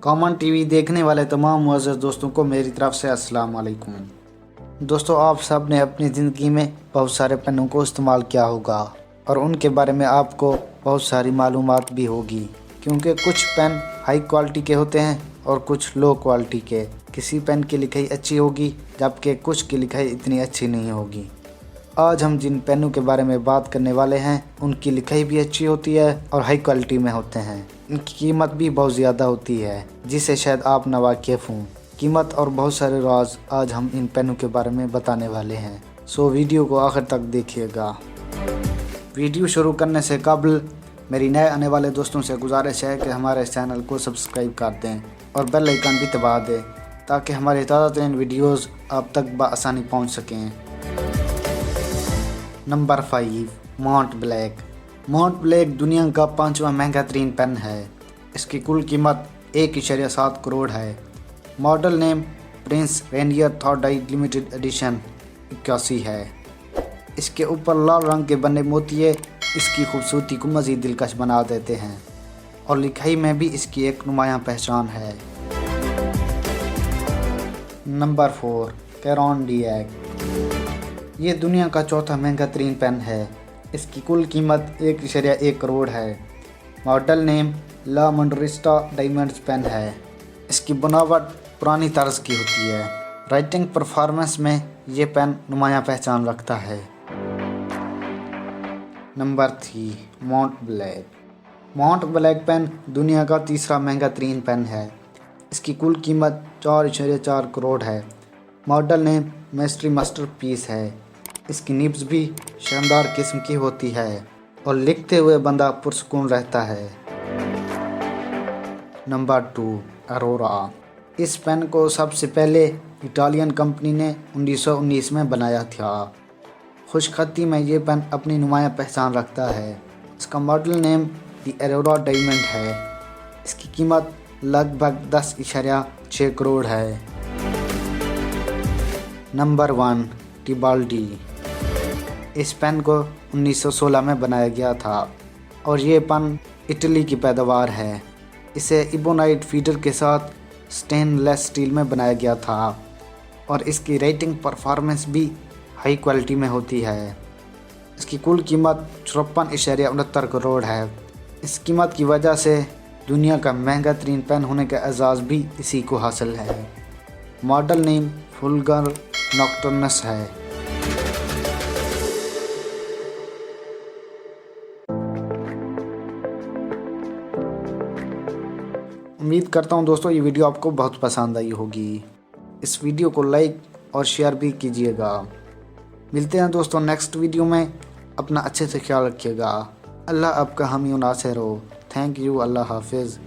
Common TV देखने वाले तमाम मुअज़्ज़ज़ दोस्तों को मेरी तरफ से अस्सलाम वालेकुम। दोस्तों, आप सब ने अपनी ज़िंदगी में बहुत सारे पेनों को इस्तेमाल किया होगा और उनके बारे में आपको बहुत सारी मालूमात भी होगी, क्योंकि कुछ पेन हाई क्वालिटी के होते हैं और कुछ लो क्वालिटी के। किसी पेन की लिखाई अच्छी होगी जबकि कुछ की लिखाई इतनी अच्छी नहीं होगी। आज हम जिन पेनों के बारे में बात करने वाले हैं उनकी लिखाई भी अच्छी होती है और हाई क्वालिटी में होते हैं। इनकी कीमत भी बहुत ज़्यादा होती है जिससे शायद आप नावाकिफ़ हों। कीमत और बहुत सारे राज आज हम इन पेनों के बारे में बताने वाले हैं, सो वीडियो को आखिर तक देखिएगा। वीडियो शुरू करने से कबल मेरी नए आने वाले दोस्तों से गुजारिश है कि हमारे चैनल को सब्सक्राइब कर दें और बेल आइकन भी दबा दें ताकि हमारी ताज़ा तरीन वीडियोज़ आप तक बआसानी पहुँच सकें। Number 5, मॉन्ट black. मॉन्ट ब्लैक दुनिया का 5वां महंगा तरीन पेन है। इसकी कुल कीमत 1.7 करोड़ है। Model name prince Rainier third I limited edition 81 है। इसके ऊपर लाल रंग के बने मोतिये इसकी खूबसूरती को मज़ीद दिलकश बना देते हैं और लिखाई में भी इसकी एक नुमायाँ पहचान है। नंबर 4, कैरॉन डीएक। ये दुनिया का चौथा महंगा तरीन पेन है। इसकी कुल कीमत 1.1 करोड़ है। मॉडल नेम ला मंडरिस्टा डायमंड्स पेन है। इसकी बनावट पुरानी तर्ज की होती है। राइटिंग परफॉर्मेंस में ये पेन नुमायाँ पहचान रखता है। Number 3, Montblanc. Montblanc pen दुनिया का तीसरा महंगा तरीन पेन है। इसकी कुल कीमत 4.4 करोड़ है। मॉडल नेम मिस्ट्री मास्टरपीस है। इसकी निब्स भी शानदार किस्म की होती है और लिखते हुए बंदा पुरसुकून रहता है। नंबर 2, अरोरा। इस पेन को सबसे पहले इटालियन कंपनी ने 1919 में बनाया था। खुशखती में ये पेन अपनी नुमायाँ पहचान रखता है। इसका model name the Arora diamond है। इसकी कीमत लगभग 10.6 करोड़ है। नंबर 1, टिबाल्डी। इस पेन को 1916 में बनाया गया था और ये पेन इटली की पैदावार है। इसे इबोनाइट फीडर के साथ स्टेनलेस स्टील में बनाया गया था और इसकी राइटिंग परफॉर्मेंस भी हाई क्वालिटी में होती है। इसकी कुल कीमत 54.69 करोड़ है। इस कीमत की वजह से दुनिया का महंगा तरीन पेन होने का एजाज़ भी इसी को हासिल है। मॉडल नेम फुलगर नॉक्टर्नस है। उम्मीद करता हूँ दोस्तों ये वीडियो आपको बहुत पसंद आई होगी। इस वीडियो को लाइक और शेयर भी कीजिएगा। मिलते हैं दोस्तों नेक्स्ट वीडियो में। अपना अच्छे से ख्याल रखिएगा। अल्लाह आपका हामी नासिर हो। Thank you. अल्लाह हाफिज़।